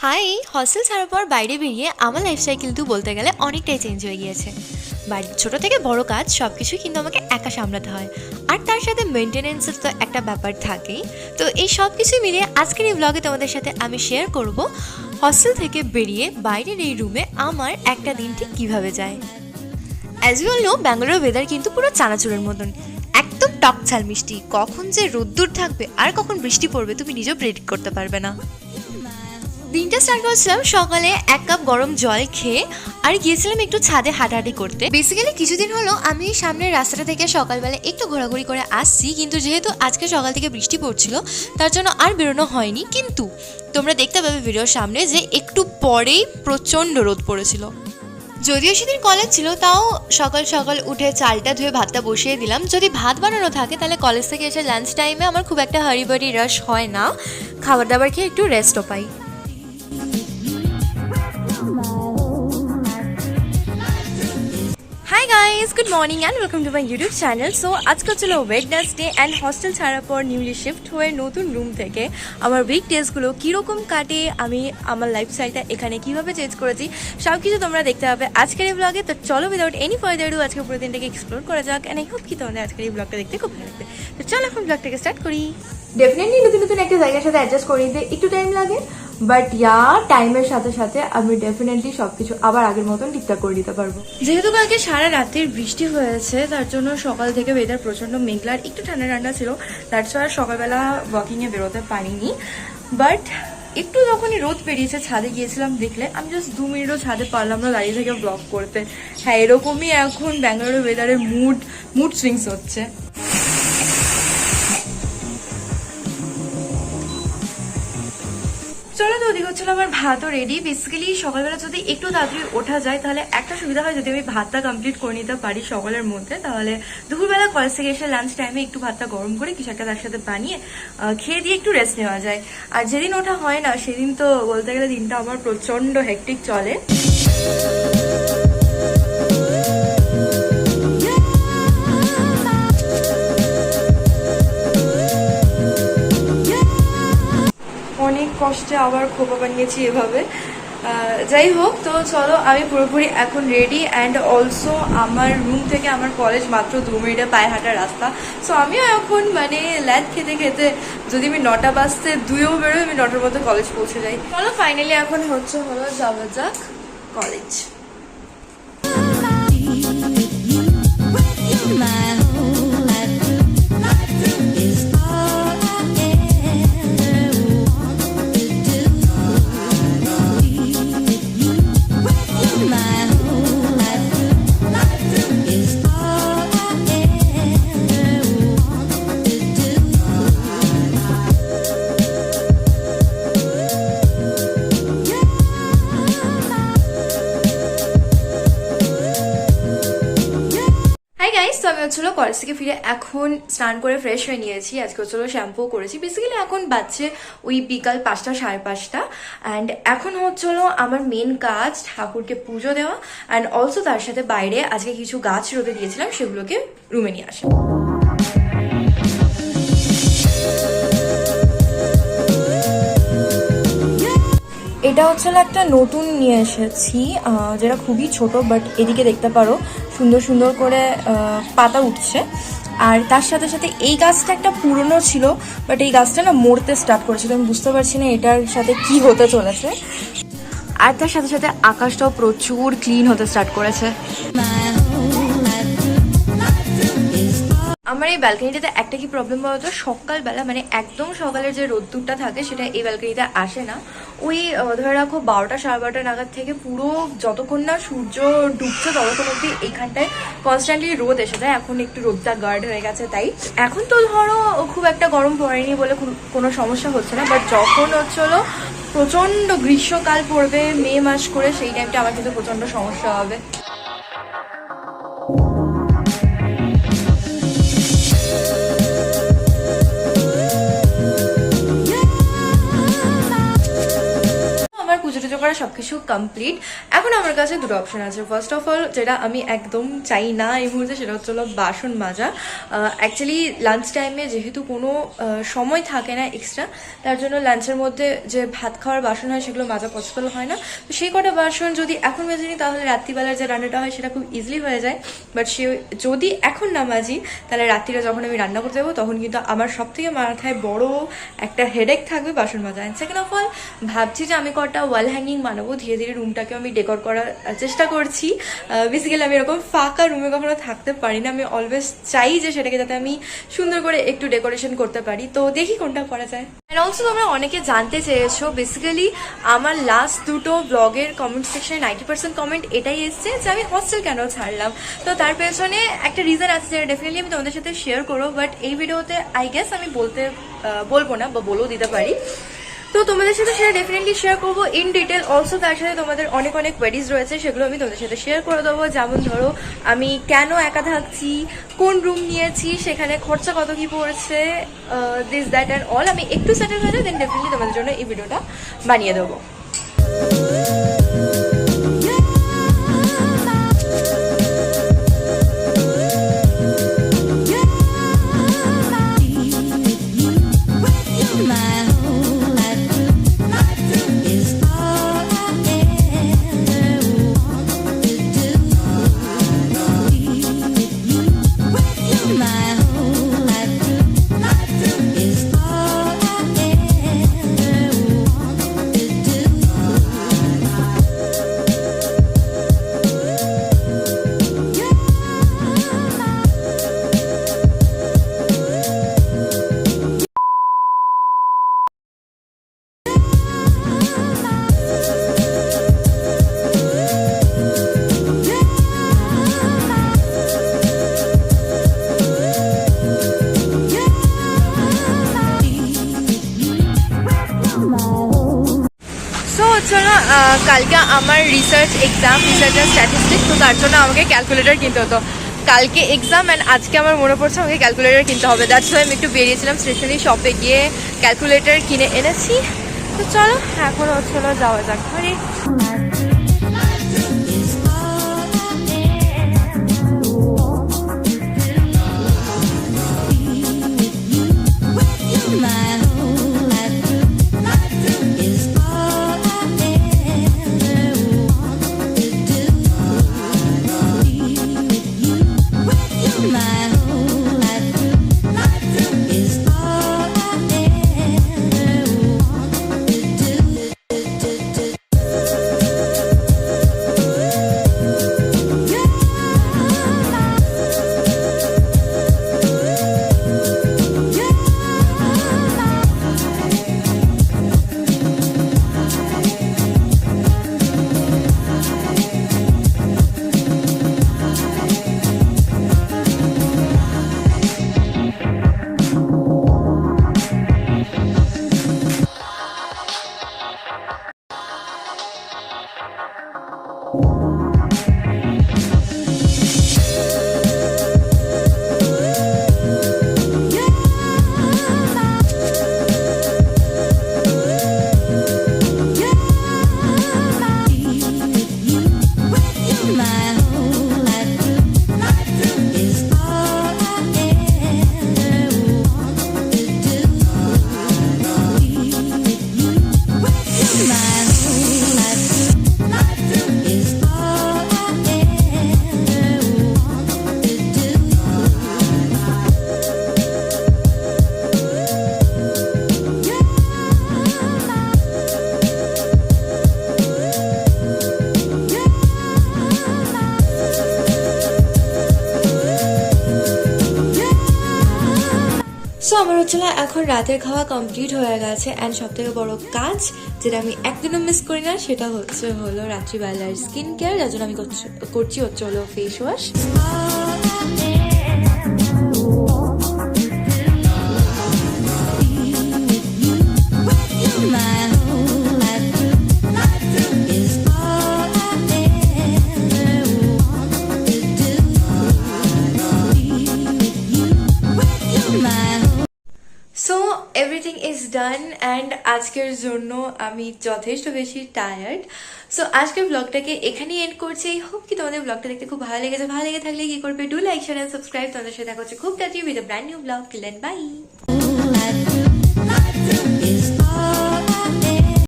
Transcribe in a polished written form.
High, hostel ছাড়ার পর বাইরে বেরিয়ে আমার লাইফস্টাইল কিন্তু বলতে গেলে অনেকটাই চেঞ্জ হয়ে গিয়েছে। বাড়ির ছোটো থেকে বড় কাজ সব কিছুই কিন্তু আমাকে একা সামলাতে হয়, আর তার সাথে মেনটেনেন্সের তো একটা ব্যাপার থাকেই। তো এই সব কিছু মিলিয়ে আজকের এই ব্লগে তোমাদের সাথে আমি শেয়ার করব হস্টেল থেকে বেরিয়ে বাইরের এই রুমে আমার একটা দিন ঠিক কীভাবে যায়। As you all know, Bangalore weather কিন্তু পুরো চানাচুরের মতন, একদম টকঝাল মিষ্টি। কখন যে রোদ্দুর থাকবে আর কখন বৃষ্টি পড়বে তুমি নিজেও প্রেডিক্ট করতে পারবে না। দিনটা স্টার্ট করছিলাম সকালে 1 কাপ গরম জল খেয়ে, আর গিয়েছিলাম একটু ছাদে হাঁটাহাঁটি করতে। বেসিক্যালি কিছুদিন হলো আমি সামনের রাস্তাটা থেকে সকালবেলা একটু ঘোরাঘুরি করে আসছি, কিন্তু যেহেতু আজকে সকাল থেকে বৃষ্টি পড়ছিল তার জন্য আর বেরোনো হয়নি। কিন্তু তোমরা দেখতে পাবে ভিডিওর সামনে যে একটু পরেই প্রচণ্ড রোদ পড়েছিল। যদিও সেদিন কলেজ ছিল, তাও সকাল সকাল উঠে চালটা ধুয়ে ভাতটা বসিয়ে দিলাম। যদি ভাত বানানো থাকে তাহলে কলেজ থেকে এসে লাঞ্চ টাইমে আমার খুব একটা হারিবারি রাশ হয় না, খাবার দাবার খেয়ে একটু রেস্টও পাই। Hi guys, good morning and welcome to my YouTube channel. So আজকে ছিল ওয়েডনেসডে অ্যান্ড হস্টেল ছাড়ার পর নিউলি শিফট হয়ে নতুন রুম থেকে আমার উইক ডেজগুলো কীরকম কাটে, আমি আমার লাইফস্টাইলটা এখানে কীভাবে চেঞ্জ করেছি সব কিছু তোমরা দেখতে পাবে আজকের এই ব্লগে। তো চলো উইদাউট এনি ফার্দার ডু আজকে পুরো দিনটাকে এক্সপ্লোর করা যাক, অ্যান্ড আই হোপ কি তোমাদের আজকের এই ব্লগটা দেখতে খুব ভালো লাগবে। তো চলো এখন ব্লগটাকে স্টার্ট করি। ডেফিনেটলি নতুন নতুন একটা জায়গার সাথে অ্যাডজাস্ট করে নিতে একটু টাইম লাগে, বাট টাইমের সাথে সাথে আমি ডেফিনেটলি সবকিছু আবার আগের মতন ঠিকঠাক করে দিতে পারবো। যেহেতু কালকে সারা রাত্রির বৃষ্টি হয়েছে তার জন্য সকাল থেকে ওয়েদার প্রচন্ড মেঘলা, আর একটু ঠান্ডা ঠান্ডা ছিল, তার আর সকালবেলা ওয়াকিংয়ে বেরোতে পারিনি। বাট একটু যখনই রোদ বেরিয়েছে ছাদে গিয়েছিলাম, দেখলে আমি জাস্ট 2 মিনিটও ছাদে পারলাম না দাঁড়িয়ে থেকে ব্লগ করতে। হ্যাঁ, এরকমই এখন ব্যাঙ্গালোরের ওয়েদারের মুড সুইংস হচ্ছে। চলো, তো ওদিকে হচ্ছিল আমার ভাতও রেডি। বেসিক্যালি সকালবেলা যদি একটু তাড়াতাড়ি ওঠা যায় তাহলে একটা সুবিধা হয়, যদি আমি ভাতটা কমপ্লিট করে নিতে পারি সকালের মধ্যে, তাহলে দুপুরবেলা কলেজ থেকে এসে লাঞ্চ টাইমে একটু ভাতটা গরম করে কিছু একটা তার সাথে বানিয়ে খেয়ে দিয়ে একটু রেস্ট নেওয়া যায়। আর যেদিন ওঠা হয় না সেদিন তো বলতে গেলে দিনটা আমার প্রচণ্ড হেক্টিক চলে। অনেক কষ্টে আবার খোপা বানিয়েছি এভাবে। যাই হোক, তো চলো আমি পুরোপুরি এখন রেডি, অ্যান্ড অলসো আমার রুম থেকে আমার কলেজ মাত্র 2 মিনিটে পায়ে হাঁটার রাস্তা। সো আমিও এখন মানে ল্যাদ খেতে খেতে, যদি আমি 9টা বাজতে 2ও বেরোই, আমি 9টার মধ্যে কলেজ পৌঁছে যাই। চলো ফাইনালি এখন হলো যাওয়া যাক কলেজ। তো আমি হচ্ছিল কলেজ থেকে ফিরে এখন স্নান করে ফ্রেশ হয়ে নিয়েছি। আজকে হচ্ছিল শ্যাম্পু করেছি। বেসিক্যালি এখন বাজছে ওই বিকাল 5টা 5:30, অ্যান্ড এখন হচ্ছিল আমার মেন কাজ ঠাকুরকে পুজো দেওয়া, অ্যান্ড অলসো তার সাথে বাইরে আজকে কিছু গাছ রোদে দিয়েছিলাম সেগুলোকে রুমে নিয়ে আসা। এটা হচ্ছে একটা নতুন নিয়ে এসেছি, যেটা খুবই ছোট, বাট এদিকে দেখতে পারো সুন্দর সুন্দর করে পাতা উঠছে। আর তার সাথে সাথে এই গাছটা একটা পুরনো ছিল, বাট এই গাছটা না মরতে স্টার্ট করেছিল। আমি বুঝতে পারছি না এটার সাথে কি হতে চলেছে। আর তার সাথে সাথে আকাশটাও প্রচুর ক্লিন হতে স্টার্ট করেছে। আমার এই ব্যালকনিটাতে একটা কি প্রবলেম বলতো, সকালবেলা মানে একদম সকালের যে রোদ্দুরটা থাকে সেটা এই ব্যালকনিতে আসে না। ওই ধরে রাখো 12টা 12:30 নাগাদ থেকে পুরো যতক্ষণ না সূর্য ডুবছে ততক্ষণ অব্দি এইখানটায় কনস্ট্যান্টলি রোদ এসে যায়। এখন একটু রোদটা গার্ড হয়ে গেছে, তাই এখন তো ধরো খুব একটা গরম পড়েনি বলে কোনো সমস্যা হচ্ছে না। বাট যখন হচ্ছিলো প্রচণ্ড গ্রীষ্মকাল পড়বে মে মাস করে, সেই টাইমটা আমার কিন্তু প্রচণ্ড সমস্যা হবে। পুজো করা সব কিছু কমপ্লিট। এখন আমার কাছে দুটো অপশন আছে। ফার্স্ট অফ অল যেটা আমি একদম চাই না এই মুহূর্তে, সেটা হচ্ছে বাসন মাজা। অ্যাকচুয়ালি লাঞ্চ টাইমে যেহেতু কোনো সময় থাকে না এক্সট্রা, তার জন্য লাঞ্চের মধ্যে যে ভাত খাওয়ার বাসন হয় সেগুলো মাজা পসিবল হয় না। তো সেই কটা বাসন যদি এখন মেজে নিই তাহলে রাত্রিবেলার যে রান্নাটা হয় সেটা খুব ইজিলি হয়ে যায়। বাট সে যদি এখন না মাজি তাহলে রাত্রিরে যখন আমি রান্না করতে যাবো তখন কিন্তু আমার সব থেকে মাথায় বড় একটা হেডেক থাকবে বাসন মাজা। অ্যান্ড সেকেন্ড অফ অল ভাবছি যে আমি কটা ওয়াল হ্যাঙ্গিং বানাবো, ধীরে ধীরে রুমটাকে আমি ডেকোর করার চেষ্টা করছি। বেসিক্যালি আমি এরকম ফাঁকা রুমে কখনো থাকতে পারি না, আমি অলওয়েজ চাই যে সেটাকে যাতে আমি সুন্দর করে একটু ডেকোরেশন করতে পারি। তো দেখি কোনটা করা যায়। অ্যান্ড অলসো তোমরা অনেকে জানতে চেয়েছো, বেসিক্যালি আমার লাস্ট দুটো ব্লগের কমেন্ট সেকশনে 90% কমেন্ট এটাই এসছে যে আমি হস্টেল কেন ছাড়লাম। তো তার পেছনে একটা রিজন আছে যেটা ডেফিনেটলি আমি তোমাদের সাথে শেয়ার করবো, বাট এই ভিডিওতে আই গেস আমি বলবো না বা বলেও দিতে পারি। তো তোমাদের সাথে সেটা ডেফিনেটলি শেয়ার করবো ইন ডিটেল। অলসো তার সাথে তোমাদের অনেক অনেক কোয়েরিজ রয়েছে, সেগুলো আমি তোমাদের সাথে শেয়ার করে দেবো। যেমন ধরো আমি কেন একা থাকছি, কোন রুম নিয়েছি, সেখানে খরচা কত কি পড়ছে, দিস দ্যাট অ্যান্ড অল। আমি একটু সেটেল হয়ে যাই, দেন ডেফিনেটলি তোমাদের জন্য এই ভিডিওটা বানিয়ে দেবো। কালকে আমার research exam, research and statistics, তো তার জন্য আমাকে ক্যালকুলেটর কিনতে হতো। কালকে এক্সাম অ্যান্ড আজকে আমার মনে পড়ছে আমাকে ক্যালকুলেটর কিনতে হবে। দ্যাটস ওয়াই আমি একটু বেরিয়েছিলাম স্টেশনারি শপে গিয়ে ক্যালকুলেটর কিনে এনেছি। তো চলো এখন যাওয়া যাক ঘরে। সো আমার হচ্ছে না এখন রাতের খাওয়া কমপ্লিট হয়ে গেছে। অ্যান্ড সব থেকে বড় কাজ যেটা আমি একদিনও মিস করি না সেটা হলো রাত্রিবেলার স্কিন কেয়ার, যার জন্য আমি করছি face wash. Everything is done and আজকের জন্য আমি যথেষ্ট বেশি টায়ার্ড। সো আজকের ব্লগটাকে এখানেই এন্ড করছি। হোপ কি তোমাদের ব্লগটা দেখতে খুব ভালো লেগেছে। ভালো লেগে থাকলে কি করবে, do like share and subscribe. তোমাদের সাথে দেখা হচ্ছে খুব তাড়াতাড়ি with a brand new vlog. Till then by.